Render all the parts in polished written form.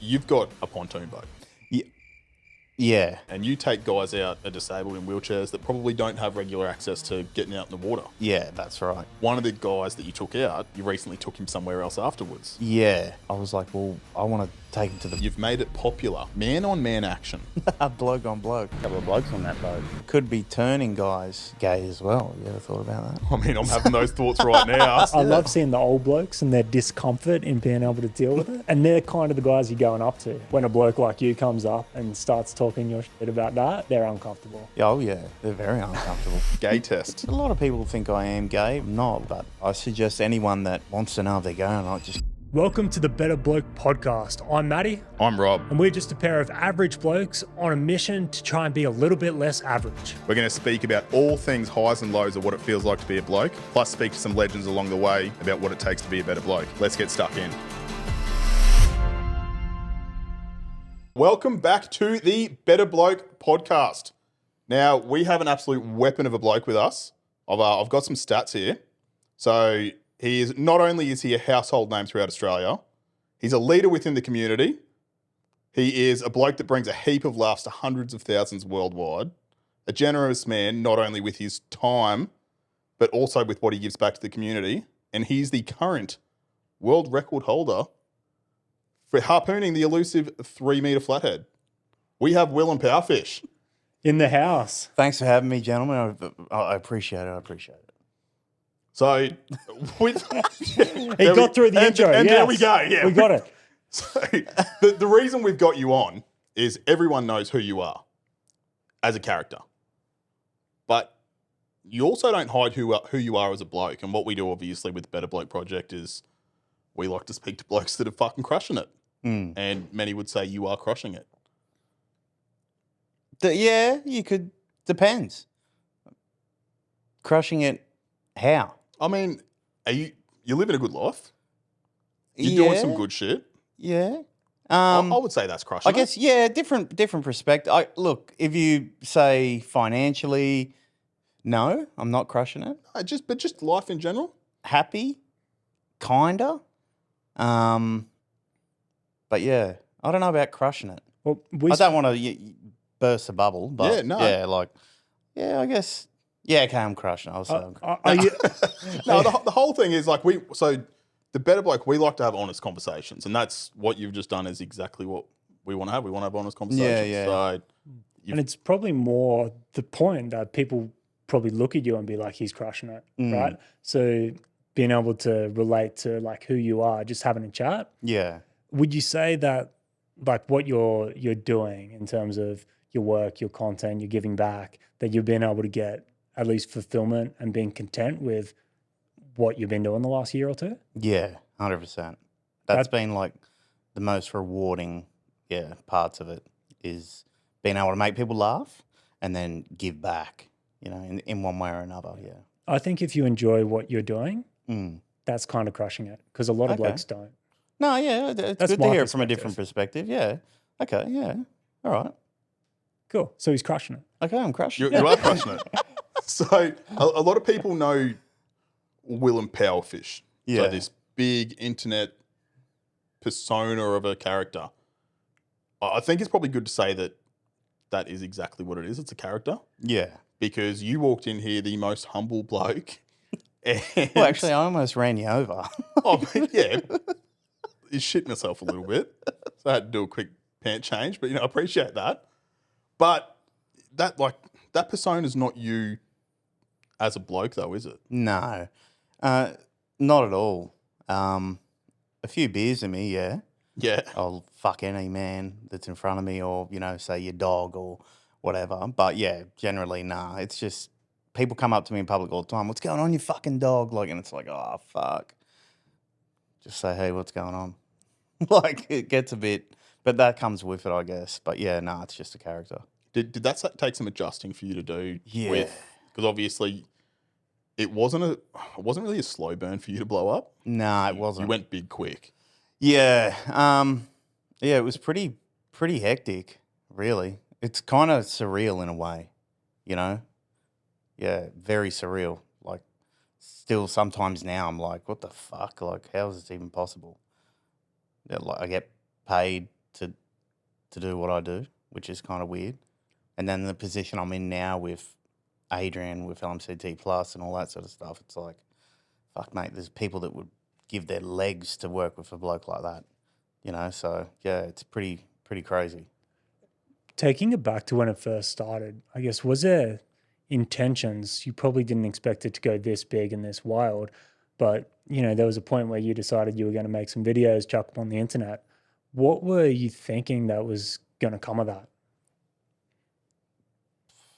you've got a pontoon boat. Yeah. And you take guys out that are disabled in wheelchairs that probably don't have regular access to getting out in the water. Yeah, that's right. One of the guys that you took out, you recently took him somewhere else afterwards. Yeah. I was like, well, I want to take him to the... You've made it popular. Man-on-man action. bloke on bloke. A couple of blokes on that boat. Could be turning guys gay as well. You ever thought about that? I mean, I'm having those thoughts right now. I love seeing the old blokes and their discomfort in being able to deal with it. And they're kind of the guys you're going up to. When a bloke like you comes up and starts talking your shit about that, they're uncomfortable. Oh, yeah. They're very uncomfortable. Gay test. A lot of people think I am gay. I'm not, but I suggest anyone that wants to know if they're gay or not, just... Welcome to the Better Bloke Podcast. I'm Matty. I'm Rob. And we're just a pair of average blokes on a mission to try and be a little bit less average. We're going to speak about all things highs and lows of what it feels like to be a bloke, plus speak to some legends along the way about what it takes to be a better bloke. Let's get stuck in. Welcome back to the Better Bloke Podcast. Now, we have an absolute weapon of a bloke with us. I've got some stats here. So... not only is he a household name throughout Australia, he's a leader within the community. He is a bloke that brings a heap of laughs to hundreds of thousands worldwide. A generous man, not only with his time, but also with what he gives back to the community. And he's the current world record holder for harpooning the elusive 3-metre flathead. We have Willem Powerfish. In the house. Thanks for having me, gentlemen. I appreciate it. I appreciate it. So, He got through the intro. And yes. there we go. Yeah, we got it. So the reason we've got you on is everyone knows who you are as a character. But you also don't hide who you are as a bloke. And what we do, obviously, with the Better Bloke Project is we like to speak to blokes that are fucking crushing it. And many would say you are crushing it. Yeah, you could. Depends. Crushing it, how? I mean, you're living a good life. You're doing some good shit. Yeah. I would say that's crushing. I guess, yeah, different perspective. Look, if you say financially, no, I'm not crushing it. No, just life in general. Happy, kinda. But yeah, I don't know about crushing it. Well, I don't want to burst a bubble, but Yeah, no. I guess. Yeah, okay, I'm crushing it. I'll say I'm crushing it. No, the whole thing is like the Better Bloke, we like to have honest conversations, and that's what you've just done is exactly what we want to have. We want to have honest conversations. Yeah. So and it's probably more the point that people probably look at you and be like, he's crushing it, right? So being able to relate to like who you are, just having a chat. Yeah. Would you say that like what you're doing in terms of your work, your content, you're giving back, that you've been able to get at least fulfillment and being content with what you've been doing the last year or two? Yeah, 100%. That's been like the most rewarding, parts of it is being able to make people laugh and then give back, in one way or another, yeah. I think if you enjoy what you're doing, that's kind of crushing it because a lot of blokes don't. No, yeah, it's That's good to my hear it from a different perspective, yeah. Okay, yeah, all right. Cool. So he's crushing it. Okay, I'm crushing it. you are crushing it. So a lot of people know Willem Powerfish. Yeah. So this big internet persona of a character. I think it's probably good to say that is exactly what it is. It's a character. Yeah. Because you walked in here the most humble bloke. Well, actually, I almost ran you over. Yeah. You shit myself a little bit. So I had to do a quick pant change, but I appreciate that. But that persona is not you as a bloke, though, is it? No, not at all. A few beers in me, yeah. Yeah. I'll fuck any man that's in front of me or, say your dog or whatever. But, yeah, generally, nah. It's just people come up to me in public all the time. What's going on, you fucking dog? And it's like, oh, fuck. Just say, hey, what's going on? It gets a bit, but that comes with it, I guess. But, yeah, nah, it's just a character. Did that take some adjusting for you to do? Yeah. Because obviously it wasn't really a slow burn for you to blow up. Nah, it wasn't. You went big quick. Yeah. It was pretty hectic, really. It's kind of surreal in a way, Yeah, very surreal. Still sometimes now I'm like, what the fuck? How is this even possible? Yeah, I get paid to to do what I do, which is kind of weird. And then the position I'm in now with Adrian, with LMCT Plus and all that sort of stuff, it's like, fuck, mate, there's people that would give their legs to work with a bloke like that, you know? So, yeah, it's pretty crazy. Taking it back to when it first started, I guess, was there intentions? You probably didn't expect it to go this big and this wild, but, you know, there was a point where you decided you were going to make some videos, chuck them on the internet. What were you thinking that was going to come of that?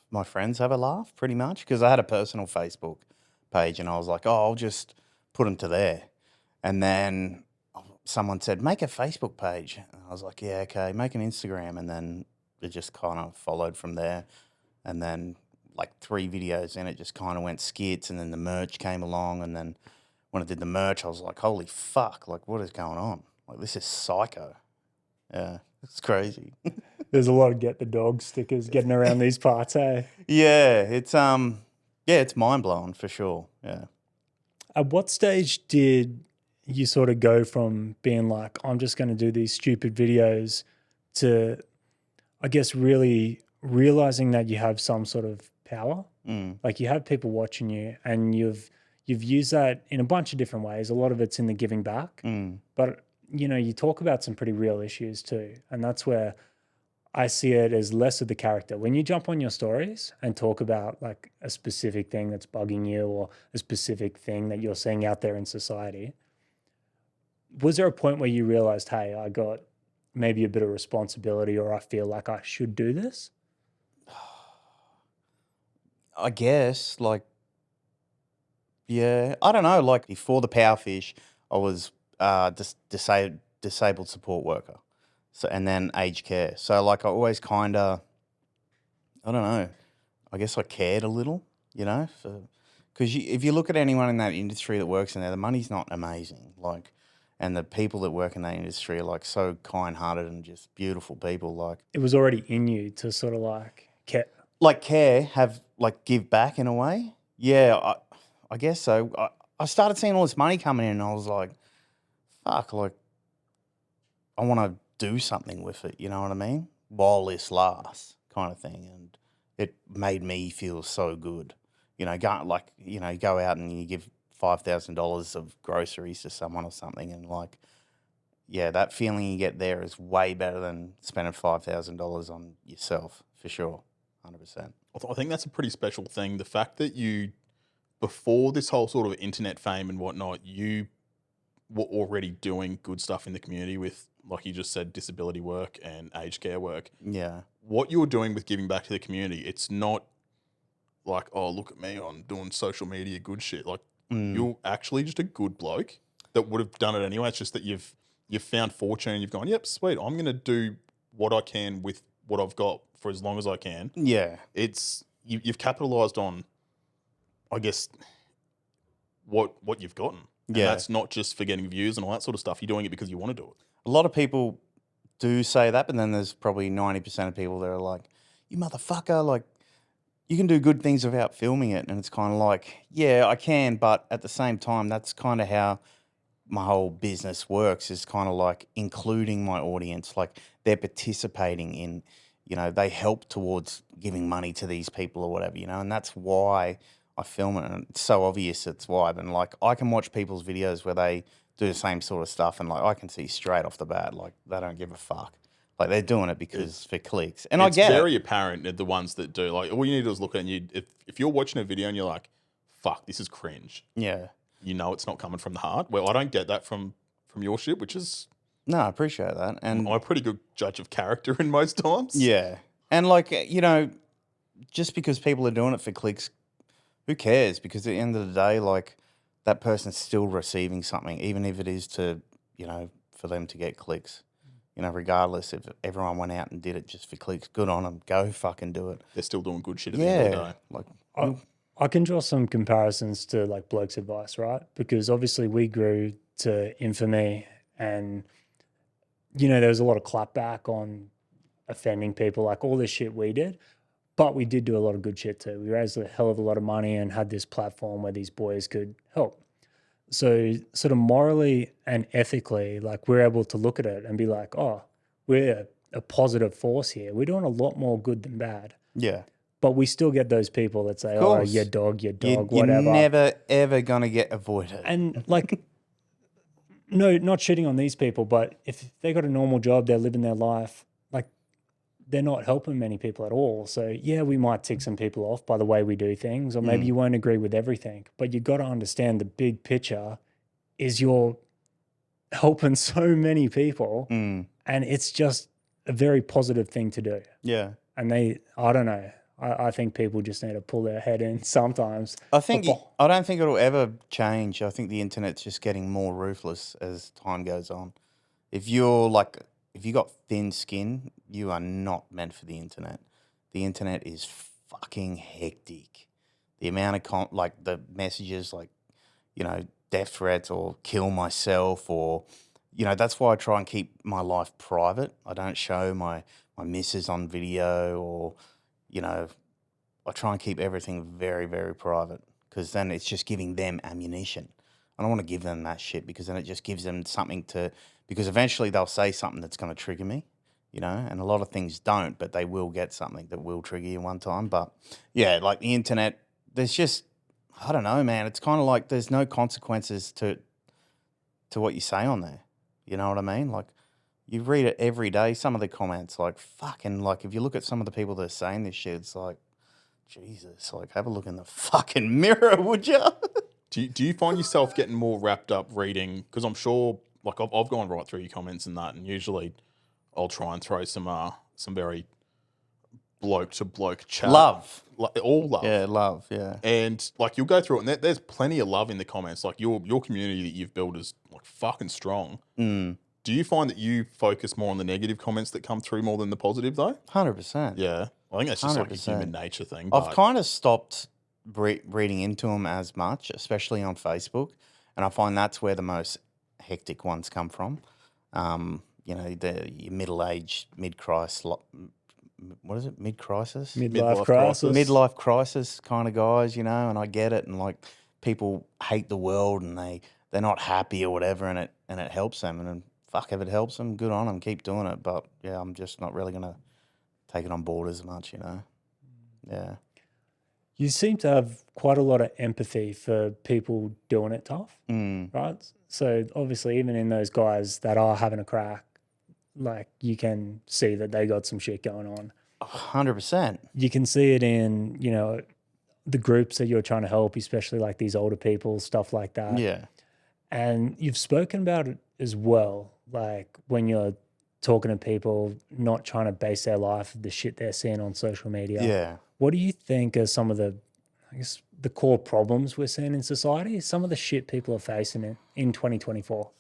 My friends have a laugh, pretty much, because I had a personal Facebook page and I was like, oh, I'll just put them to there. And then someone said, make a Facebook page. And I was like, yeah, okay, make an Instagram. And then it just kind of followed from there. And then like 3 videos in, it just kind of went skits. And then the merch came along. And then when I did the merch, I was like, holy fuck, like what is going on? Like this is psycho. Yeah, it's crazy. There's a lot of get the dog stickers getting around these parts, eh? Yeah, it's mind blowing for sure. Yeah. At what stage did you sort of go from being like, I'm just going to do these stupid videos to, I guess, really realizing that you have some sort of power? Like you have people watching you and you've used that in a bunch of different ways. A lot of it's in the giving back, but you know, you talk about some pretty real issues too. And that's where I see it as less of the character. When you jump on your stories and talk about like a specific thing that's bugging you or a specific thing that you're seeing out there in society, was there a point where you realized, hey, I got maybe a bit of responsibility or I feel like I should do this? I guess, like, yeah, I don't know. Like before the Powerfish, I was disabled support worker. So, and then aged care. So like I always kind of, I don't know, I guess I cared a little, you know, because if you look at anyone in that industry that works in there, the money's not amazing. Like, and the people that work in that industry are like so kind-hearted and just beautiful people. Like It was already in you to sort of like care, have like give back in a way. Yeah, I guess so. I started seeing all this money coming in and I was like, fuck, like I want to do something with it, you know what I mean? While this lasts, kind of thing. And it made me feel so good. You know, you go out and you give $5,000 of groceries to someone or something, and like, yeah, that feeling you get there is way better than spending $5,000 on yourself, for sure, 100%. I think that's a pretty special thing. The fact that you, before this whole sort of internet fame and whatnot, you were already doing good stuff in the community with, like you just said, disability work and aged care work. Yeah. What you're doing with giving back to the community, it's not like, oh, look at me, I'm doing social media good shit. Like you're actually just a good bloke that would have done it anyway. It's just that you've found fortune. You've gone, yep, sweet. I'm going to do what I can with what I've got for as long as I can. Yeah. It's you've capitalized on, I guess, what you've gotten. And that's not just for getting views and all that sort of stuff. You're doing it because you want to do it. A lot of people do say that, but then there's probably 90% of people that are like, you motherfucker, like, you can do good things without filming it. And it's kind of like, yeah, I can, but at the same time, that's kind of how my whole business works, is kind of like including my audience. Like they're participating in, you know, they help towards giving money to these people or whatever, you know, and that's why I film it. And it's so obvious it's why. And like I can watch people's videos where they do the same sort of stuff and like I can see straight off the bat, like they don't give a fuck. Like they're doing it because for clicks. And I get it. It's very apparent that the ones that do, like all you need to do is look at it and you, if you're watching a video and you're like, fuck, this is cringe. Yeah. You know it's not coming from the heart. Well, I don't get that from your shit, which is... No, I appreciate that. And I'm a pretty good judge of character in most times. Yeah. And like, you know, just because people are doing it for clicks, who cares? Because at the end of the day, like that person's still receiving something, even if it is to, you know, for them to get clicks. You know, regardless if everyone went out and did it just for clicks, good on them. Go fucking do it. They're still doing good shit at the end of the day. Like, I can draw some comparisons to like Blokes Advice, right? Because obviously we grew to infamy and, you know, there was a lot of clapback on offending people, like all this shit we did. But we did do a lot of good shit too. We raised a hell of a lot of money and had this platform where these boys could help. So sort of morally and ethically, like we're able to look at it and be like, oh, we're a positive force here. We're doing a lot more good than bad. Yeah. But we still get those people that say, "Oh, course. your dog, You're whatever." never, ever going to get avoided. And like, no, not shitting on these people, but if they got a normal job, they're living their life, like they're not helping many people at all. So yeah, we might tick some people off by the way we do things, or maybe you won't agree with everything, but you got to understand the big picture is you're helping so many people, and it's just a very positive thing to do. Yeah. And I don't know. I think people just need to pull their head in sometimes. I don't think it'll ever change. I think the internet's just getting more ruthless as time goes on. If you got thin skin, you are not meant for the internet. The internet is fucking hectic. The amount of the messages, death threats or kill myself, or that's why I try and keep my life private. I don't show my missus on video, or I try and keep everything very, very private, because then it's just giving them ammunition. I don't want to give them that shit, because then it just gives them something because eventually they'll say something that's going to trigger me, and a lot of things don't, but they will get something that will trigger you one time. But yeah, like the internet, there's just, I don't know, man. It's kind of like there's no consequences to what you say on there. You know what I mean? Like, you read it every day. Some of the comments, like, fucking, like, if you look at some of the people that are saying this shit, it's like, Jesus, like, have a look in the fucking mirror, would you? Do you find yourself getting more wrapped up reading? Because I'm sure, like, I've gone right through your comments and that, and usually I'll try and throw some very bloke to bloke chat. Love. All love. Yeah, love, yeah. And, like, you'll go through it, and there's plenty of love in the comments. Like, your community that you've built is, like, fucking strong. Do you find that you focus more on the negative comments that come through more than the positive, though? 100%. Yeah. I think that's just 100%. Like a human nature thing. But I've kind of stopped reading into them as much, especially on Facebook, and I find that's where the most hectic ones come from. Your middle-aged, mid-crisis, what is it, mid-crisis? Midlife crisis. Midlife crisis kind of guys, and I get it, and like people hate the world and they're not happy or whatever, and it helps them, and fuck, if it helps them, good on them, keep doing it. But yeah, I'm just not really gonna take it on board as much, Yeah. You seem to have quite a lot of empathy for people doing it tough, right? So obviously, even in those guys that are having a crack, like, you can see that they got some shit going on. 100%. You can see it in, the groups that you're trying to help, especially like these older people, stuff like that. Yeah. And you've spoken about it as well, like when you're talking to people, not trying to base their life of the shit they're seeing on social media. Yeah. What do you think are some of the core problems we're seeing in society? Some of the shit people are facing in 2024?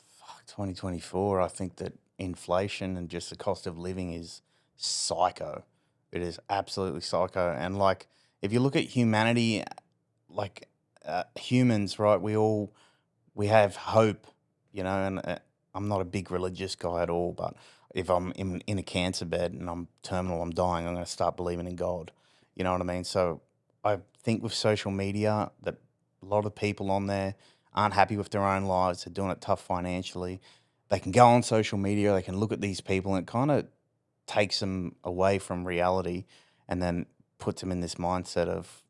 2024, I think that inflation and just the cost of living is psycho. It is absolutely psycho. And like, if you look at humanity, like humans, right, we have hope, and I'm not a big religious guy at all, but if I'm in a cancer bed and I'm terminal, I'm dying, I'm going to start believing in God. You know what I mean? So I think with social media that a lot of people on there aren't happy with their own lives. They're doing it tough financially. They can go on social media, they can look at these people, and it kind of takes them away from reality and then puts them in this mindset of,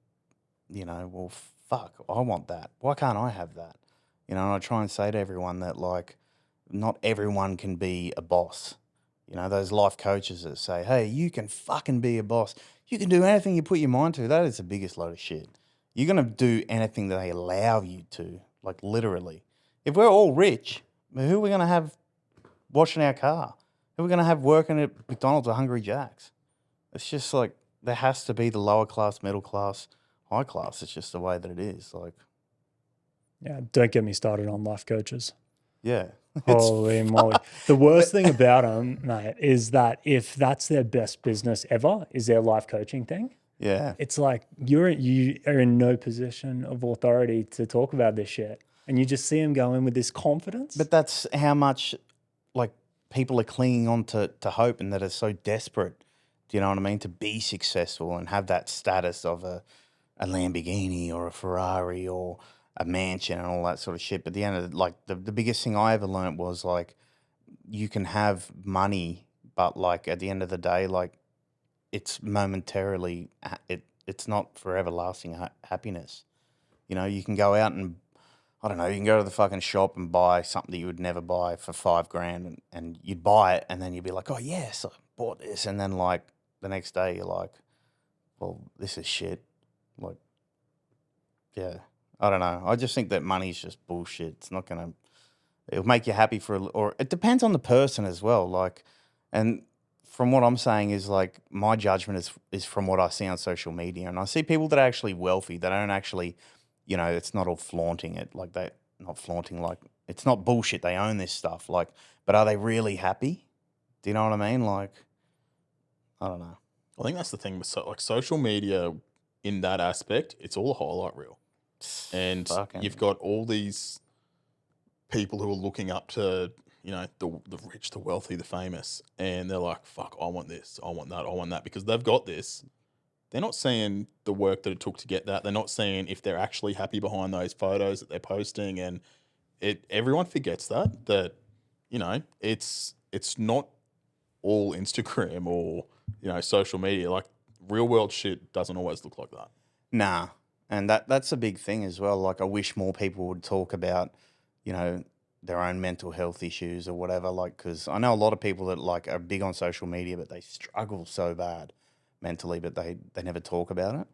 well, fuck, I want that. Why can't I have that? And I try and say to everyone that, like, not everyone can be a boss. Those life coaches that say, hey, you can fucking be a boss. You can do anything you put your mind to. That is the biggest load of shit. You're going to do anything that they allow you to, like, literally. If we're all rich, who are we going to have washing our car? Who are we going to have working at McDonald's or Hungry Jack's? It's just like, there has to be the lower class, middle class, high class. It's just the way that it is. Like, yeah, don't get me started on life coaches. Yeah. Holy moly. The worst thing about them, mate, is that if that's their best business ever, is their life coaching thing. Yeah. It's like you are in no position of authority to talk about this shit. And you just see them go in with this confidence. But that's how much, like, people are clinging on to hope, and that are so desperate, do you know what I mean, to be successful and have that status of a Lamborghini or a Ferrari or a mansion and all that sort of shit. But at the end of the biggest thing I ever learned was, like, you can have money but like at the end of the day, like it's momentarily, it's not forever lasting happiness. You know, you can go out and, I don't know, you can go to the fucking shop and buy something that you would never buy for $5,000 and you'd buy it and then you'd be like, oh yes, I bought this. And then like the next day you're like, well, this is shit. Like, yeah, I don't know. I just think that money's just bullshit. It's not going to, it'll make you happy or it depends on the person as well. Like, and from what I'm saying is like my judgment is from what I see on social media. And I see people that are actually wealthy, that don't actually, you know, it's not all flaunting it. Like not flaunting, like it's not bullshit. They own this stuff. Like, but are they really happy? Do you know what I mean? Like, I don't know. I think that's the thing with like social media in that aspect, it's all a highlight reel. And you've got all these people who are looking up to, you know, the rich, the wealthy, the famous, and they're like, fuck, I want this, I want that, I want that, because they've got this. They're not seeing the work that it took to get that. They're not seeing if they're actually happy behind those photos that they're posting. And everyone forgets that, you know, it's not all Instagram or, you know, social media. Like real world shit doesn't always look like that. Nah. And that's a big thing as well. Like I wish more people would talk about, you know, their own mental health issues or whatever. Like, because I know a lot of people that like are big on social media, but they struggle so bad mentally, but they never talk about it.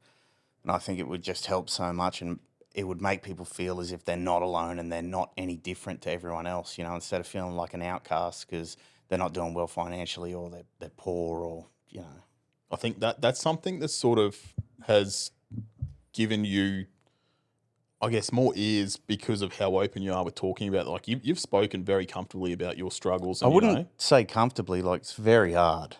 And I think it would just help so much, and it would make people feel as if they're not alone and they're not any different to everyone else, you know, instead of feeling like an outcast because they're not doing well financially or they're poor or, you know. I think that's something that sort of has given you, I guess, more ears because of how open you are with talking about it. Like you've spoken very comfortably about your struggles. And, I wouldn't say comfortably, like it's very hard.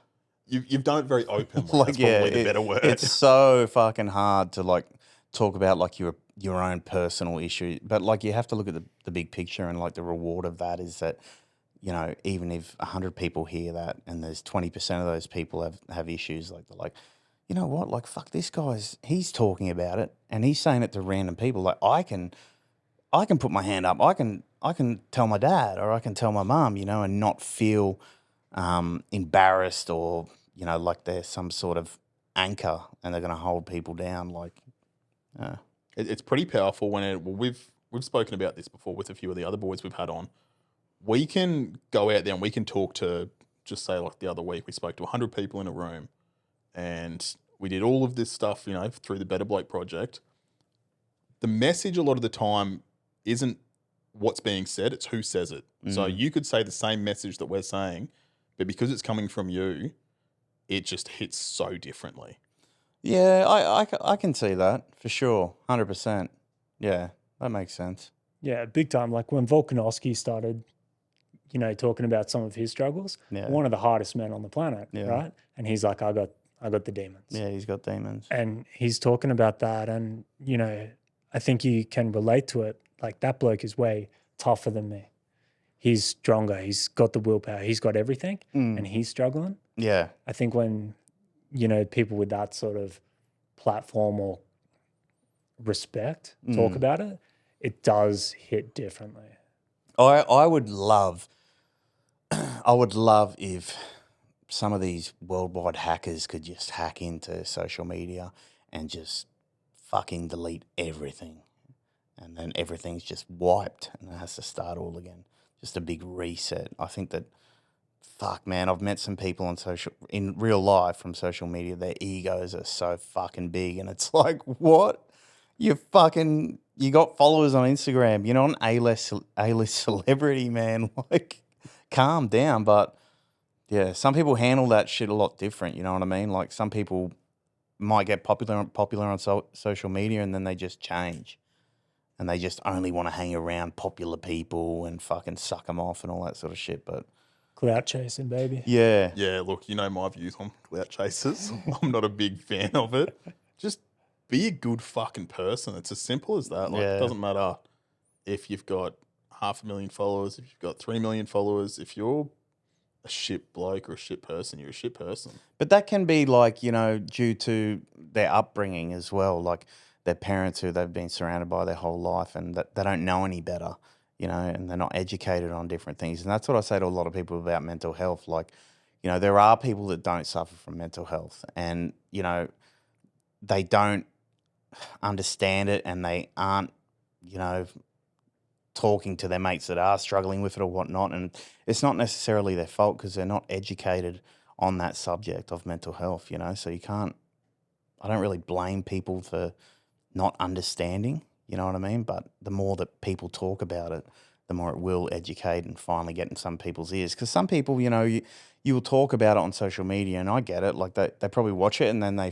You've done it very openly. Like, that's probably the better word. It's so fucking hard to like talk about like your own personal issue, but like you have to look at the big picture, and like the reward of that is that, you know, even if 100 people hear that and there's 20% of those people have issues, like they're like, you know what, like fuck, this he's talking about it and he's saying it to random people. Like I can put my hand up, I can tell my dad or I can tell my mum, you know, and not feel embarrassed or, you know, like they're some sort of anchor and they're going to hold people down. Like, it's pretty powerful when we've spoken about this before with a few of the other boys we've had on. We can go out there and we can talk to, just say like the other week, we spoke to 100 people in a room and we did all of this stuff, you know, through the Better Bloke Project. The message a lot of the time isn't what's being said, it's who says it. So you could say the same message that we're saying, but because it's coming from you, it just hits so differently. Yeah, I can see that for sure, 100%. Yeah, that makes sense. Yeah, big time. Like when Volkanovski started, you know, talking about some of his struggles, one of the hardest men on the planet, right? And he's like, I got the demons. Yeah, he's got demons. And he's talking about that, and, you know, I think you can relate to it. Like that bloke is way tougher than me. He's stronger. He's got the willpower. He's got everything, and he's struggling. Yeah. I think when, you know, people with that sort of platform or respect talk about it, it does hit differently. I would love if some of these worldwide hackers could just hack into social media and just fucking delete everything. And then everything's just wiped and it has to start all again. Just a big reset. I think that, fuck, man, I've met some people in real life from social media. Their egos are so fucking big, and it's like, what? You got followers on Instagram. You're not an A-list celebrity, man. Like, calm down. But yeah, some people handle that shit a lot different. You know what I mean? Like some people might get popular on social media, and then they just change. And they just only want to hang around popular people and fucking suck them off and all that sort of shit. But Clout chasing, baby. yeah. Yeah, look, you know my views on clout chasers. I'm not a big fan of it. Just be a good fucking person. It's as simple as that. Like, it doesn't matter if you've got 500,000 followers, if you've got 3 million followers. If you're a shit bloke or a shit person, you're a shit person. But that can be like, you know, due to their upbringing as well. Like their parents who they've been surrounded by their whole life, and that they don't know any better, you know, and they're not educated on different things. And that's what I say to a lot of people about mental health. Like, you know, there are people that don't suffer from mental health, and you know, they don't understand it, and they aren't, you know, talking to their mates that are struggling with it or whatnot. And it's not necessarily their fault because they're not educated on that subject of mental health, you know. So I don't really blame people for not understanding, you know what I mean? But the more that people talk about it, the more it will educate and finally get in some people's ears. Because some people, you know, you will talk about it on social media, and I get it. Like, they probably watch it and then they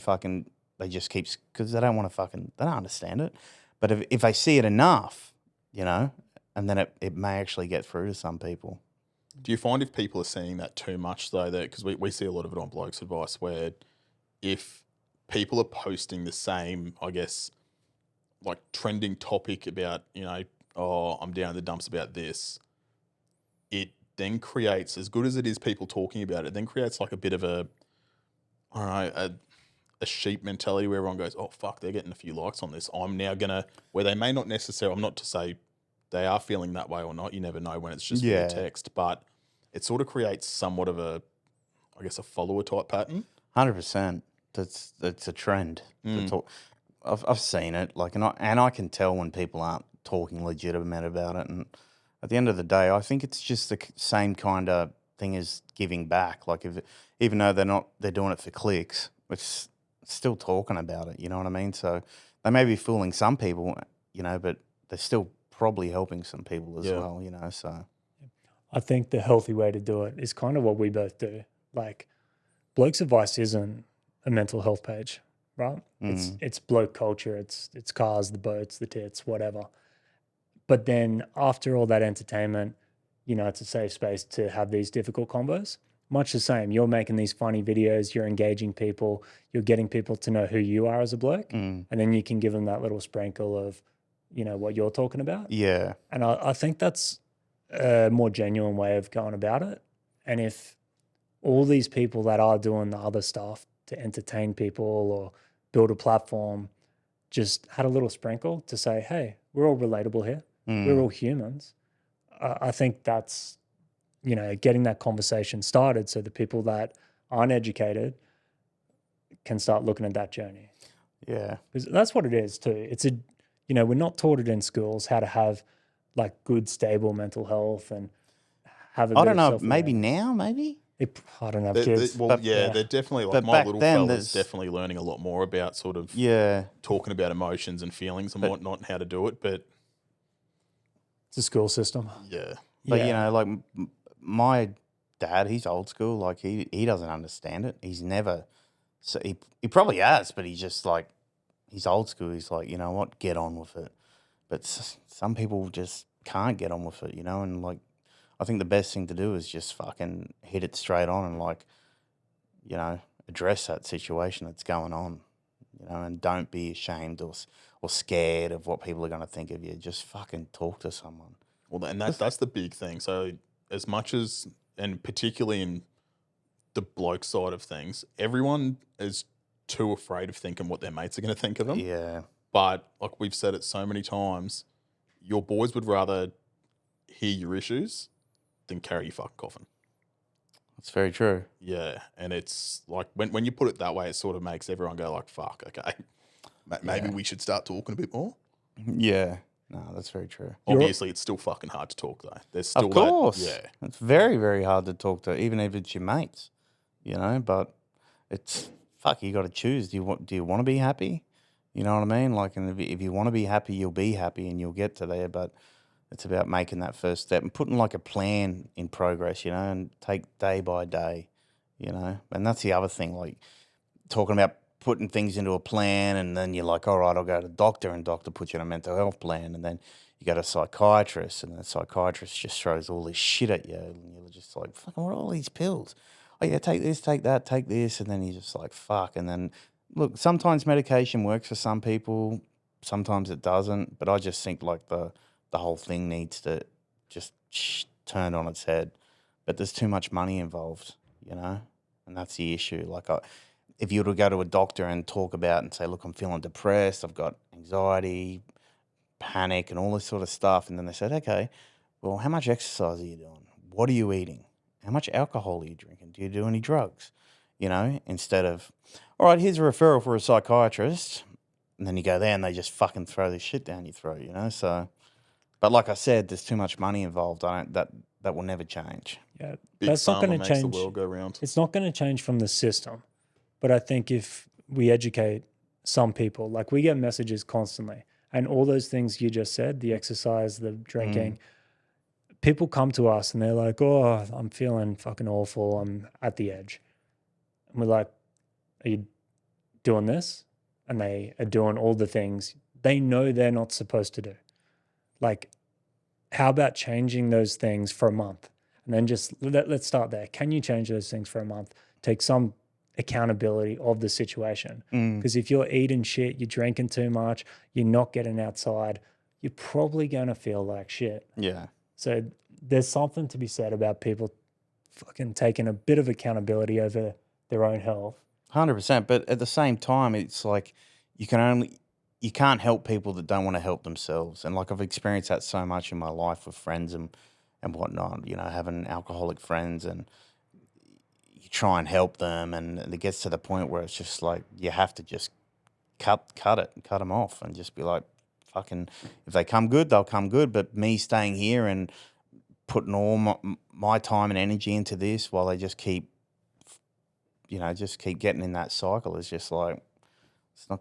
just keep, because they don't want to they don't understand it. But if they see it enough, you know, and then it may actually get through to some people. Do you find if people are seeing that too much, though, that because we see a lot of it on Blokes Advice, where if people are posting the same, I guess, like trending topic about, you know, oh, I'm down in the dumps about this, it then creates, as good as it is people talking about it, then creates like a bit of a, I don't know, a sheep mentality where everyone goes, oh, fuck, they're getting a few likes on this. I'm now going to, where they may not necessarily, I'm not to say they are feeling that way or not. You never know when it's just via text, but it sort of creates somewhat of a, I guess, a follower type pattern. 100%. That's a trend. I've seen it, like, and I can tell when people aren't talking legitimate about it. And at the end of the day, I think it's just the same kind of thing as giving back. Like, even though they're doing it for clicks, it's still talking about it. You know what I mean? So they may be fooling some people, you know, but they're still probably helping some people as well. You know, so I think the healthy way to do it is kind of what we both do. Like, Blokes Advice isn't a mental health page, right? It's bloke culture. It's cars, the boats, the tits, whatever. But then after all that entertainment, you know, it's a safe space to have these difficult combos. Much the same. You're making these funny videos. You're engaging people. You're getting people to know who you are as a bloke, and then you can give them that little sprinkle of, you know, what you're talking about. Yeah. And I think that's a more genuine way of going about it. And if all these people that are doing the other stuff to entertain people or build a platform just had a little sprinkle to say, hey, we're all relatable here. We're all humans. I think that's, you know, getting that conversation started so the people that aren't educated can start looking at that journey. Yeah. Because that's what it is too. It's a, you know, we're not taught it in schools how to have like good, stable mental health and have a I bit don't know, of maybe self-awareness. now, maybe? I don't have kids. They're definitely, like, but my back little then, fella's definitely learning a lot more about sort of talking about emotions and feelings and whatnot and how to do it. But it's a school system. yeah. But, you know, like my dad, he's old school. Like, he doesn't understand it. He's never, so he probably has, but he's just like, he's old school. He's like, you know what, get on with it. But some people just can't get on with it, you know, and like, I think the best thing to do is just fucking hit it straight on and, like, you know, address that situation that's going on, you know, and don't be ashamed or scared of what people are going to think of you. Just fucking talk to someone. Well, and that's the big thing. So as much as, and particularly in the bloke side of things, everyone is too afraid of thinking what their mates are going to think of them. Yeah. But like we've said it so many times, your boys would rather hear your issues than carry your fucking coffin. That's very true. Yeah, and it's like when you put it that way, it sort of makes everyone go like, fuck, okay, maybe we should start talking a bit more. Yeah. No, that's very true. Obviously, it's still fucking hard to talk, though. There's still Of course. yeah. It's very, very hard to talk to, even if it's your mates, you know, but it's, fuck, you got to choose. Do you want to be happy? You know what I mean? Like, and if you want to be happy, you'll be happy and you'll get to there, but it's about making that first step and putting like a plan in progress, you know, and take day by day, you know. And that's the other thing, like talking about putting things into a plan, and then you're like, all right, I'll go to the doctor, and doctor puts you on a mental health plan, and then you go to a psychiatrist, and the psychiatrist just throws all this shit at you, and you're just like, fucking, what are all these pills? Oh yeah, take this, take that, take this, and then you're just like, fuck. And then, look, sometimes medication works for some people, sometimes it doesn't, but I just think like the whole thing needs to just turn on its head. But there's too much money involved, you know, and that's the issue. Like, if you were to go to a doctor and talk about and say, look, I'm feeling depressed, I've got anxiety, panic, and all this sort of stuff, and then they said, okay, well, how much exercise are you doing? What are you eating? how much alcohol are you drinking? Do you do any drugs? You know, instead of, all right, here's a referral for a psychiatrist. And then you go there and they just fucking throw this shit down your throat, you know? So, but like I said, there's too much money involved. That will never change. Yeah, Big that's not Pharma going to makes change. the world go round. It's not going to change from the system. But I think if we educate some people, like we get messages constantly, and all those things you just said, the exercise, the drinking, people come to us and they're like, oh, I'm feeling fucking awful. I'm at the edge. And we're like, are you doing this? And they are doing all the things they know they're not supposed to do. Like, how about changing those things for a month? And then just let's start there. Can you change those things for a month? Take some accountability of the situation. Because if you're eating shit, you're drinking too much, you're not getting outside, you're probably going to feel like shit. Yeah. So there's something to be said about people fucking taking a bit of accountability over their own health. 100%. But at the same time, it's like you can't help people that don't want to help themselves. And like I've experienced that so much in my life with friends and whatnot, you know, having alcoholic friends, and you try and help them, and it gets to the point where it's just like you have to just cut them off and just be like, fucking, if they come good, they'll come good. But me staying here and putting all my time and energy into this while they just keep getting in that cycle is just like, I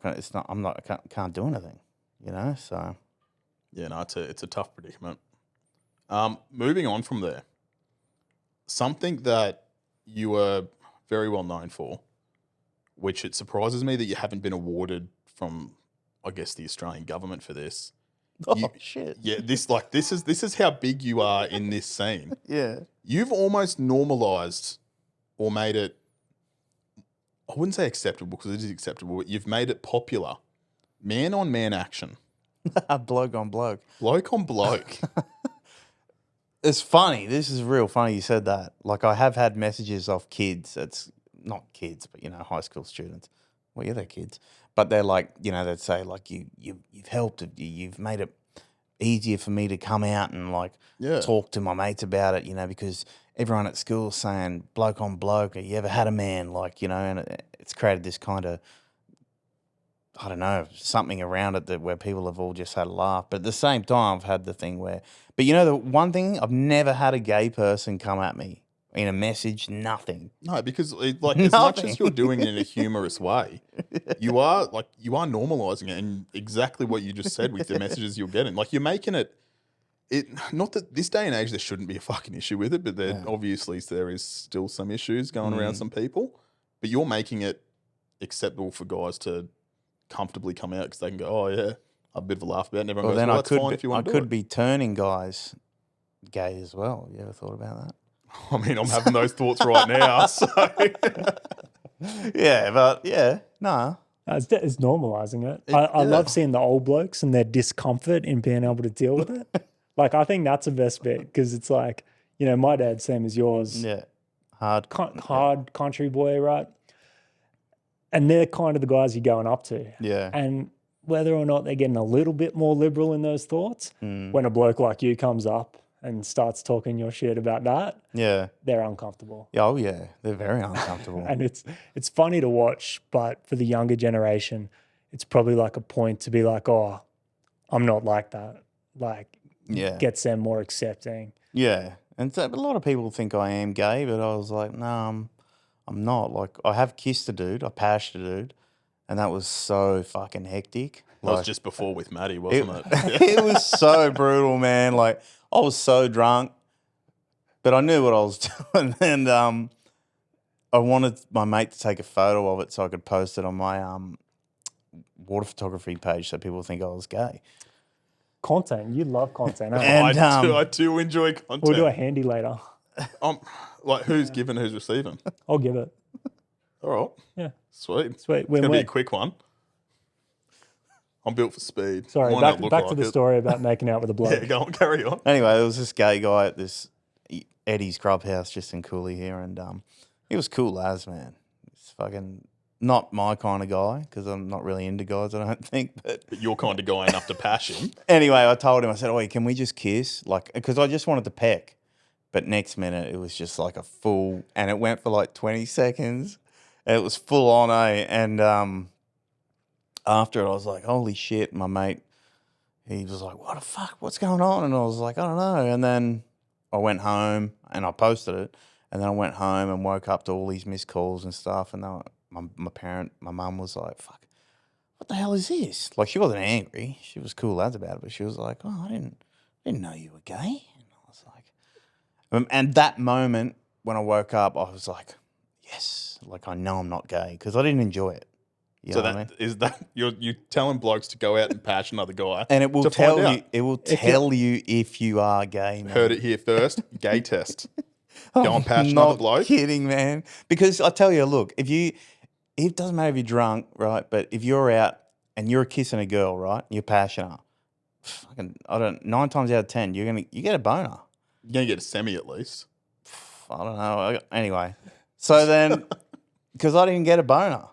can't do anything, you know? So. Yeah, no, it's a tough predicament. Moving on from there, something that you are very well known for, which it surprises me that you haven't been awarded from, I guess, the Australian government for this. Shit. Yeah, this is how big you are in this scene. Yeah. You've almost normalized or made it, I wouldn't say acceptable because it is acceptable, but you've made it popular. Man on man action. Bloke on bloke. Bloke on bloke. It's funny. This is real funny you said that. Like, I have had messages of kids. It's not kids, but, you know, high school students. Well, yeah, they're kids. But they're like, you know, they'd say, like, you've helped. You've made it easier for me to come out and, like, talk to my mates about it, you know, because everyone at school is saying bloke on bloke. Have you ever had a man? Like, you know, and it's created this kind of, I don't know, something around it that where people have all just had a laugh. But at the same time, I've had the thing where, but you know, the one thing, I've never had a gay person come at me in a message, nothing. No, because like as much as you're doing it in a humorous way, you are normalizing it, and exactly what you just said with the messages you're getting. Like, you're making it not that this day and age there shouldn't be a fucking issue with it, but obviously there is still some issues going around some people. But you're making it acceptable for guys to comfortably come out because they can go, oh yeah, a bit of a laugh about it. And everyone goes, well, that's fine if you want to do it. I could be turning guys gay as well. You ever thought about that? I mean, I'm having those thoughts right now. So yeah, but yeah, no. It's normalizing it. I love seeing the old blokes and their discomfort in being able to deal with it. Like, I think that's the best bit because it's like, you know, my dad, same as yours. Yeah. Hard country boy, right? And they're kind of the guys you're going up to. Yeah. And whether or not they're getting a little bit more liberal in those thoughts, when a bloke like you comes up and starts talking your shit about that, they're uncomfortable. Oh, yeah. They're very uncomfortable. And it's funny to watch, but for the younger generation, it's probably like a point to be like, oh, I'm not like that. Like, gets them more accepting. Yeah. And so, a lot of people think I am gay, but I was like, no, I'm not. Like, I have kissed a dude, I pashed a dude, and that was so fucking hectic. That was just before with Maddie, wasn't it? It was so brutal, man. Like, I was so drunk, but I knew what I was doing. And I wanted my mate to take a photo of it so I could post it on my water photography page so people think I was gay. Content. You love content. And, I do enjoy content. We'll do a handy later. Like, who's giving, who's receiving? I'll give it. All right. Yeah. Sweet. It's Win-win. going to be a quick one. I'm built for speed. Sorry, back to the story about making out with a bloke. Yeah, go on, carry on. Anyway, there was this gay guy at this Eddie's Grub House just in Cooley here, and he was cool as, man. He's fucking not my kind of guy because I'm not really into guys, I don't think. But you're kind of guy enough to pass him. Anyway, I told him, I said, "Oh, can we just kiss?" Like, because I just wanted to peck. But next minute, it was just like a full, and it went for like 20 seconds. It was full on, eh? And after it, I was like, holy shit, my mate, he was like, what the fuck, what's going on? And I was like, I don't know. And then I went home and I posted it. And then I went home and woke up to all these missed calls and stuff. And then my mum was like, fuck, what the hell is this? Like, she wasn't angry. She was cool lads about it, but she was like, oh, I didn't know you were gay. And I was like, and that moment when I woke up, I was like, yes, like I know I'm not gay because I didn't enjoy it. You So know that what I mean? is that you're telling blokes to go out and patch another guy, And it will to find tell out. you. It will tell you if you are gay, man. Heard it here first. Gay test. Go and patch I'm another not bloke. kidding, man. Because I tell you, look, it doesn't matter if you're drunk, right? But if you're out and you're kissing a girl, right? You're passionate. Fucking, 9 times out of 10, you get a boner. You're gonna get a semi at least. I don't know. Anyway, so then, because I didn't get a boner,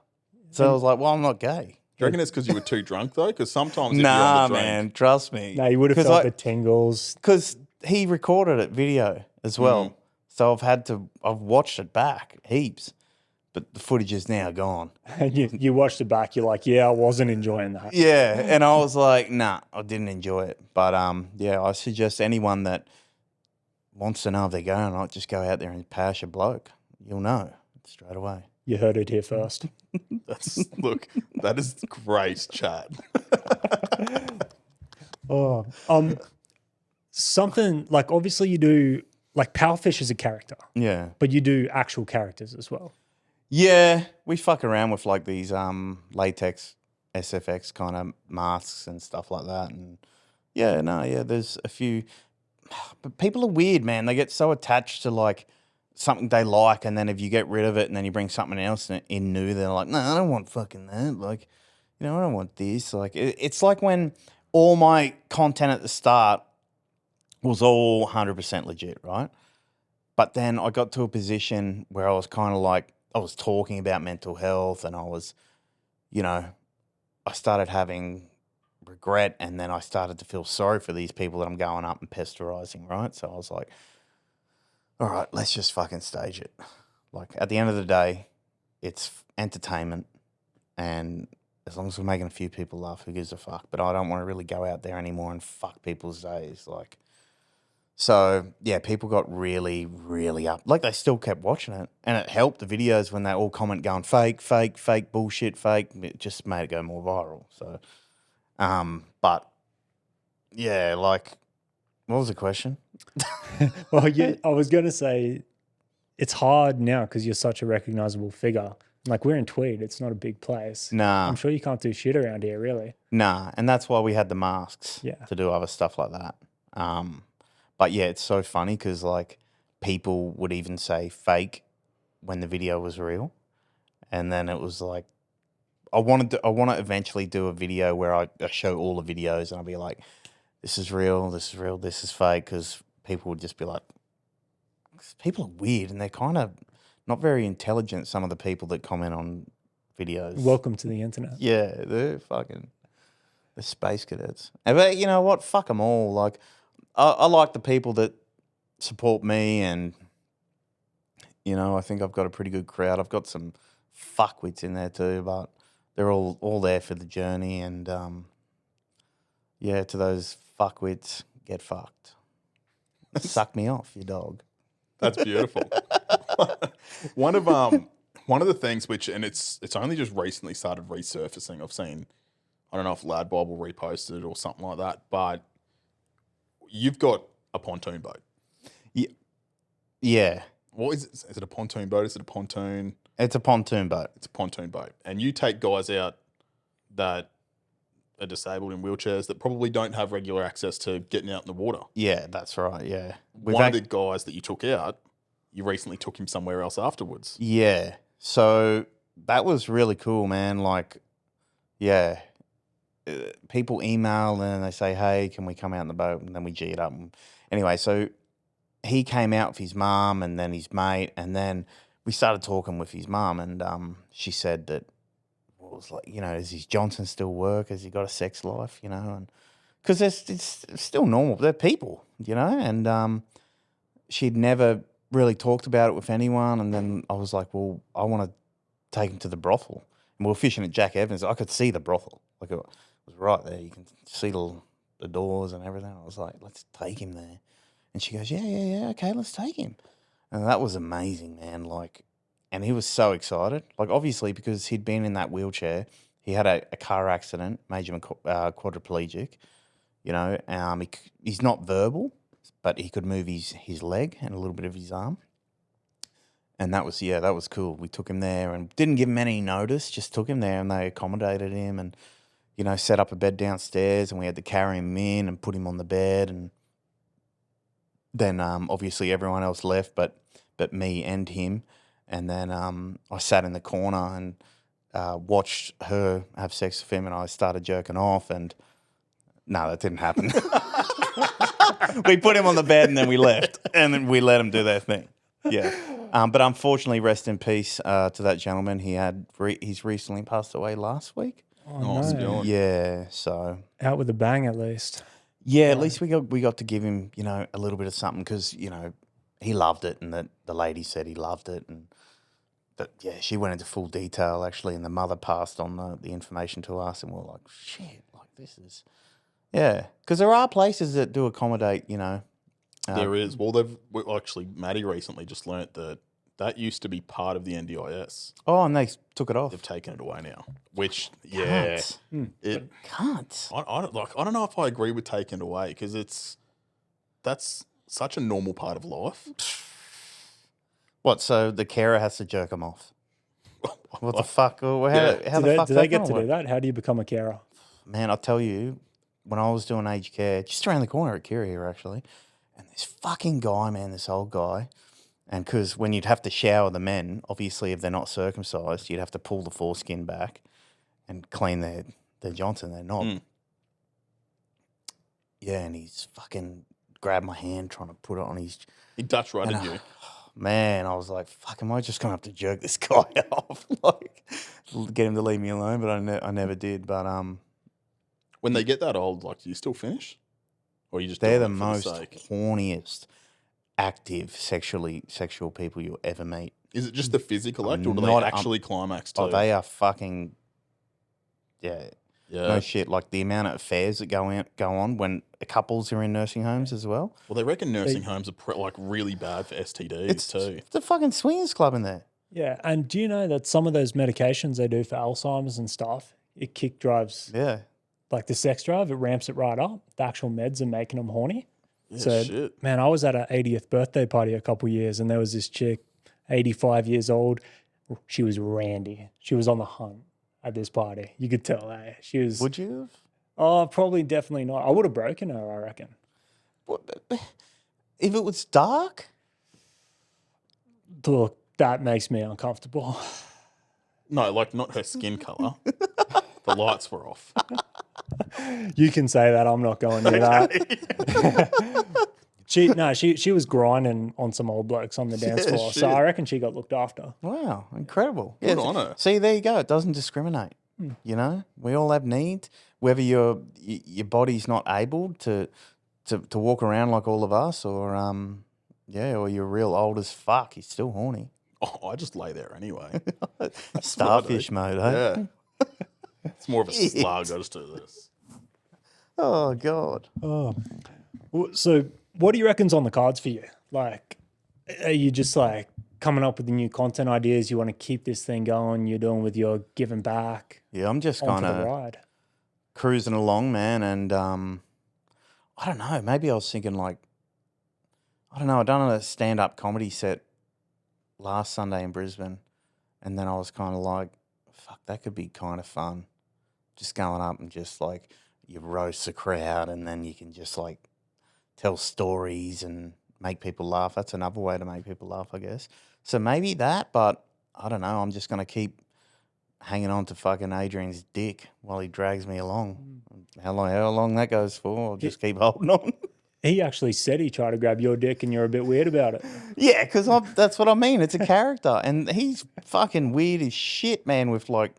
so I was like, well, I'm not gay. Do you reckon it's because you were too drunk though? Because sometimes if you're Nah, on the drink, man, trust me. No, you would have felt the tingles. Because he recorded it video as well. So I've watched it back heaps, but the footage is now gone. And you watched it back, you're like, yeah, I wasn't enjoying that. Yeah, and I was like, nah, I didn't enjoy it. But yeah, I suggest anyone that wants to know if they're gay or not, just go out there and pash a bloke. You'll know straight away. You heard it here first. look, that is great chat. Oh, something like obviously you do like Powerfish is a character, Yeah. but you do actual characters as well. Yeah, we fuck around with like these latex SFX kind of masks and stuff like that. And yeah, there's a few. But people are weird, man. They get so attached to like something they like, and then if you get rid of it and then you bring something else in new, they're like, no, I don't want fucking that. Like, I don't want this. Like, it's like when all my content at the start was all 100% legit, right? But then I got to a position where I was kind of like, I was talking about mental health, and I was, I started having regret, and then I started to feel sorry for these people that I'm going up and pesterizing, right? So I was like, all right, let's just fucking stage it. Like, at the end of the day, it's entertainment, and as long as we're making a few people laugh, who gives a fuck? But I don't want to really go out there anymore and fuck people's days. Like, so yeah, people got really, really up. Like, they still kept watching it, and it helped the videos when they all comment going fake, fake, fake, bullshit, fake. It just made it go more viral. So, but yeah, like, what was the question? Well, I was going to say it's hard now because you're such a recognizable figure. Like, we're in Tweed. It's not a big place. Nah. I'm sure you can't do shit around here, really. Nah, and that's why we had the masks to do other stuff like that. But yeah, it's so funny because like people would even say fake when the video was real, and then it was like I want to eventually do a video where I show all the videos and I'll be like, this is real, this is real, this is fake, because people would just be like, people are weird and they're kind of not very intelligent. Some of the people that comment on videos. Welcome to the internet. Yeah, they're space cadets. But you know what? Fuck them all. Like, I like the people that support me, and I think I've got a pretty good crowd. I've got some fuckwits in there too, but they're all there for the journey. And yeah, to those fuckwits, get fucked. Suck me off, you dog. That's beautiful. One of the things which, and it's only just recently started resurfacing. I've seen, I don't know if Lad Bible reposted it or something like that, but you've got a pontoon boat. Yeah. What is it? Is it a pontoon boat? Is it a pontoon? It's a pontoon boat. It's a pontoon boat. And you take guys out that are disabled in wheelchairs that probably don't have regular access to getting out in the water. Yeah, that's right. Yeah. One of the guys that you took out, you recently took him somewhere else afterwards. Yeah. So that was really cool, man. Like, yeah. People email and they say, hey, can we come out in the boat? And then we G it up. Anyway, so he came out with his mum and then his mate, and then we started talking with his mum, and she said that, well, it was like, does his Johnson still work? Has he got a sex life? And because it's still normal. They're people, and she'd never really talked about it with anyone. And then I was like, well, I want to take him to the brothel. And we were fishing at Jack Evans. I could see the brothel. Like, it was right there. You can see the doors and everything. I was like, let's take him there. And she goes, yeah, okay, let's take him. And that was amazing, man. Like, and he was so excited. Like, obviously, because he'd been in that wheelchair, he had a car accident, made him quadriplegic. You know, he's not verbal, but he could move his leg and a little bit of his arm. And that was cool. We took him there and didn't give him any notice, just took him there and they accommodated him and, you know, set up a bed downstairs and we had to carry him in and put him on the bed. And then obviously everyone else left but me and him. And then I sat in the corner and watched her have sex with him and I started jerking off and no, that didn't happen. We put him on the bed and then we left and then we let him do their thing. Yeah. But unfortunately, rest in peace to that gentleman. He's recently passed away last week. Oh, no. Yeah, so Out with a bang, at least. yeah, at least we got to give him, you know, a little bit of something because, you know, he loved it and the lady said he loved it but yeah, she went into full detail actually and the mother passed on the information to us and we're like, shit, like this is, yeah, because there are places that do accommodate, you know. There is. Well, actually, Maddie recently just learnt that used to be part of the NDIS. Oh, and they took it off. They've taken it away now. Which, yeah, Can't. I don't know if I agree with taking it away because that's such a normal part of life. What? So the carer has to jerk them off? What the fuck? How Do the fuck they get gonna to work? do that? How do you become a carer? Man, I'll tell you, when I was doing aged care, just around the corner at Kira here actually, and this fucking guy, man, this old guy, and because when you'd have to shower the men, obviously if they're not circumcised, you'd have to pull the foreskin back and clean their Johnson, their knob. Mm. Yeah, and he's fucking grabbed my hand trying to put it on his... He Dutch righted And, you. Man, I was like, fuck, am I just going to have to jerk this guy off? Like, get him to leave me alone, but I never did. But When they get that old, like, do you still finish? Or you just they're doing the it for most sake? horniest, active, sexual people you'll ever meet. Is it just the physical act, or do Not- they actually climax too? Oh, they are fucking, yeah, yeah. no shit. Like the amount of affairs that go on when couples are in nursing homes as well. Well, they reckon nursing homes are like really bad for STDs too. It's a fucking swingers club in there. Yeah, and do you know that some of those medications they do for Alzheimer's and stuff, it kick drives, Yeah. like the sex drive, it ramps it right up. The actual meds are making them horny. Yeah, So, shit. man, I was at an 80th birthday party a couple years and there was this chick, 85 years old. She was randy. She was on the hunt at this party. You could tell, eh? She was... Would you have? Oh, probably definitely not. I would have broken her, I reckon. If it was dark? Look, that makes me uncomfortable. No, like not her skin color. The lights were off. You can say that. I'm not going near that. She was grinding on some old blokes on the dance Yeah, floor. shit. So I reckon she got looked after. Wow, incredible. Good on her. See, there you go. It doesn't discriminate. You know, we all have needs. Whether your body's not able to walk around like all of us, or or you're real old as fuck, you're still horny. Oh, I just lay there anyway. Starfish mode, eh? Yeah. It's more of a slug. I just do this. Oh God. Oh. So what do you reckon's on the cards for you? Like, are you just like coming up with the new content ideas? You want to keep this thing going? You're doing with your giving back Yeah, I'm just on kind for the of ride? cruising along, man, and I don't know. Maybe I was thinking like, I don't know. I done a stand-up comedy set last Sunday in Brisbane, and then I was kind of like, fuck, that could be kind of fun. Just going up and just like you roast the crowd, and then you can just like tell stories and make people laugh. That's another way to make people laugh, I guess. So maybe that, but I don't know. I'm just going to keep hanging on to fucking Adrian's dick while he drags me along. How long that goes for, I'll just keep holding on. He actually said he tried to grab your dick and you're a bit weird about it. Yeah, because that's what I mean. It's a character. And he's fucking weird as shit, man, with like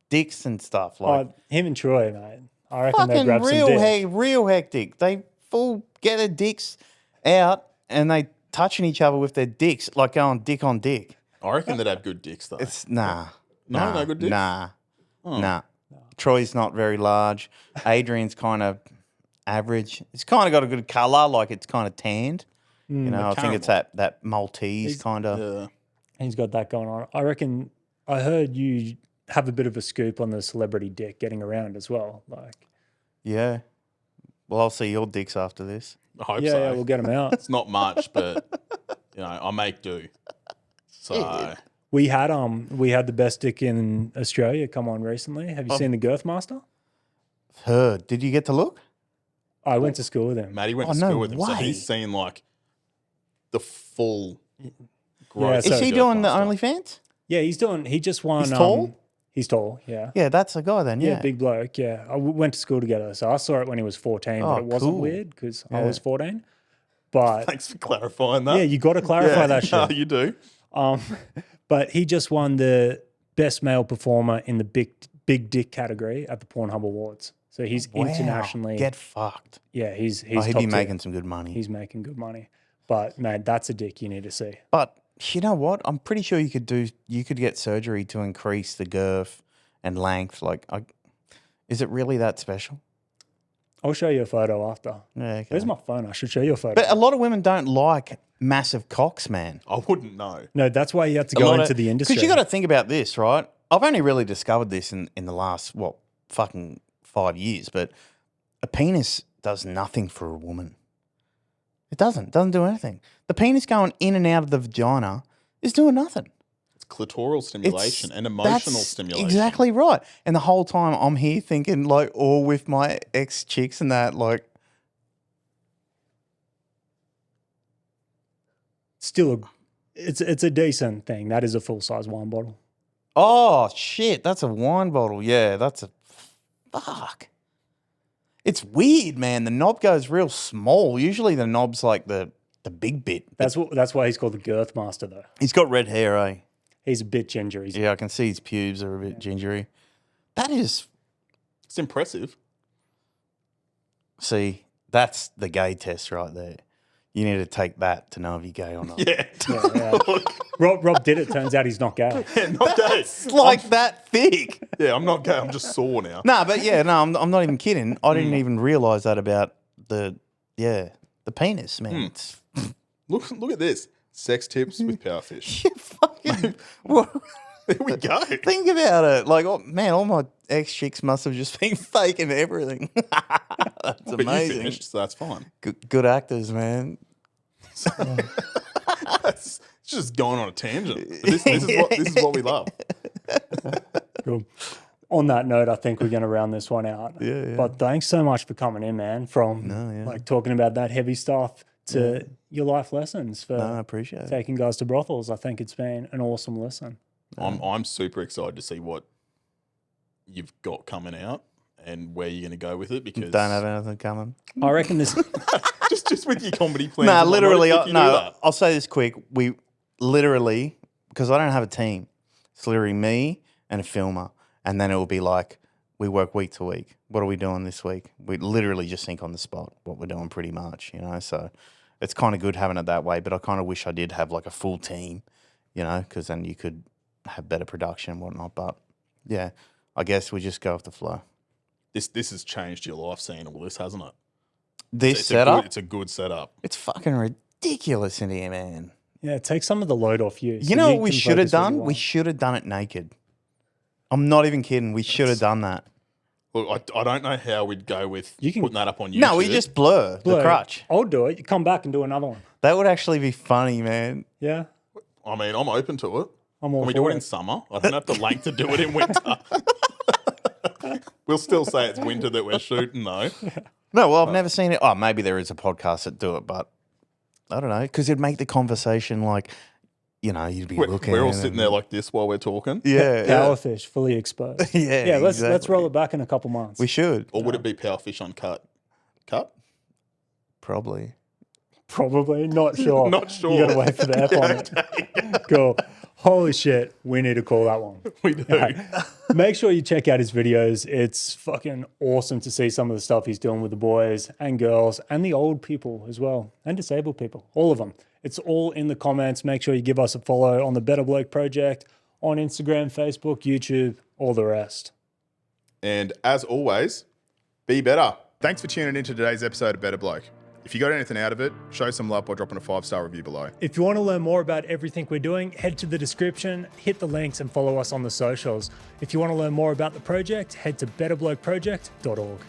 dicks and stuff. Like Him and Troy, mate. I reckon they fucking grab some dick. real hectic. They full get their dicks out and they touching each other with their dicks, like going dick on dick. I reckon they'd have good dicks though. It's no good dicks? Nah. Troy's not very large. Adrian's kind of average. It's kind of got a good colour, like it's kind of tanned. You know, I think it's that Maltese kind of. Yeah. He's got that going on. I reckon I heard you have a bit of a scoop on the celebrity dick getting around as well. Like, Yeah. Well, I'll see your dicks after this. I hope yeah, so. yeah, we'll get him out. It's not much, but I make do. So We had the best dick in Australia come on recently. Have you seen the Girth Master? Heard. Did you get to look? I went to school with him. Maddie went to no school with him, so way. he's seen like the full. Yeah, Growth so- Is he of doing the Girthmaster. OnlyFans? Yeah, he just won. He's tall? He's tall, yeah. Yeah, that's the guy then. Yeah, Yeah. big bloke, yeah. Went to school together. So I saw it when he was 14, but Oh, it wasn't cool. weird because I Yeah. was 14. But Thanks for clarifying that. yeah, you got to clarify that no, shit. you do. But he just won the best male performer in the big dick category at the Pornhub Awards. So he's Wow. internationally. Get fucked. Yeah, he's Oh, he'd top be tier. making some good money. He's making good money. But man, that's a dick you need to see. But you know what? I'm pretty sure you could get surgery to increase the girth and length. Like, is it really that special? I'll show you a photo after. Yeah, okay. Where's my phone? I should show you a photo. But a lot of women don't like massive cocks, man. I wouldn't know. No, that's why you have to go into the industry. Because you got to think about this, right? I've only really discovered this in the last, fucking 5 years, but a penis does nothing for a woman. It doesn't do anything. The penis going in and out of the vagina is doing nothing. It's clitoral stimulation and emotional That's stimulation. Exactly right. And the whole time I'm here thinking, like, all with my ex chicks and that, like, Still, it's a decent thing. That is a full size wine bottle. oh shit, that's a wine bottle. Yeah, that's a fuck. It's weird, man. The knob goes real small. Usually the knob's like the big bit. That's why he's called the Girth Master, though. He's got red hair, eh? He's a bit ginger. Yeah, I can see his pubes are a bit gingery. That is, It's impressive. see, that's the gay test right there. You need to take that to know if you're gay or not. Yeah. Yeah. Rob did it. Turns out he's not gay. Not gay. It's like that thick. Yeah, I'm not gay. I'm just sore now. No, but yeah, no, I'm not even kidding. I didn't even realise that about the penis, man. It's Look at this. Sex tips with Powerfish. fucking. What? There we go. Think about it. Like, oh, man, all my ex chicks must have just been faking everything. That's But you amazing. finished, so that's fine. Good actors, man. It's just going on a tangent. But this is what we love. Cool. On that note, I think we're going to round this one out. Yeah. But thanks so much for coming in, man. From like talking about that heavy stuff to your life lessons for No, I appreciate it. taking guys to brothels. I think it's been an awesome listen. I'm super excited to see what you've got coming out and where you're going to go with it because Don't have anything coming. I reckon this. just with your comedy plans. No, and whatnot, literally, if you do that. I'll say this quick. We literally, because I don't have a team, it's literally me and a filmer. And then it will be like, we work week to week. What are we doing this week? We literally just think on the spot what we're doing pretty much, you know? So it's kind of good having it that way, but I kind of wish I did have like a full team, you know, because then you could have better production and whatnot. But yeah, I guess we just go with the flow. This has changed your life seeing all this, hasn't it? This It's setup, it's a good setup. it's fucking ridiculous in here, man. Yeah, take some of the load off you. You know what we can should have focus what you done? We want. should have done it naked. I'm not even kidding. We should have done that. Look, I don't know how we'd go with You can- putting that up on YouTube. No, we just blur the Look, crutch. I'll do it. You come back and do another one. That would actually be funny, man. Yeah, I mean, I'm open to it. I'm all Can we for do it it. in summer? I don't have the length to do it in winter. We'll still say it's winter that we're shooting, though. No, well, I've never seen it. Oh, maybe there is a podcast that do it, but I don't know. Because it'd make the conversation like, you know, you'd be looking. We're all and- sitting there like this while we're talking. Yeah. Powerfish, fully exposed. Yeah, let's exactly. roll it back in a couple months. We should. Or would it be Powerfish Uncut? Cut? Probably. Probably not sure. Not sure. You got to wait for the F on it. Cool. Holy shit, we need to call that one. We do. Make sure you check out his videos. It's fucking awesome to see some of the stuff he's doing with the boys and girls and the old people as well, and disabled people, all of them. It's all in the comments. Make sure you give us a follow on the Better Bloke Project on Instagram, Facebook, YouTube, all the rest. And as always, be better. Thanks for tuning in to today's episode of Better Bloke. If you got anything out of it, show some love by dropping a 5-star review below. If you want to learn more about everything we're doing, head to the description, hit the links and follow us on the socials. If you want to learn more about the project, head to betterblokeproject.org.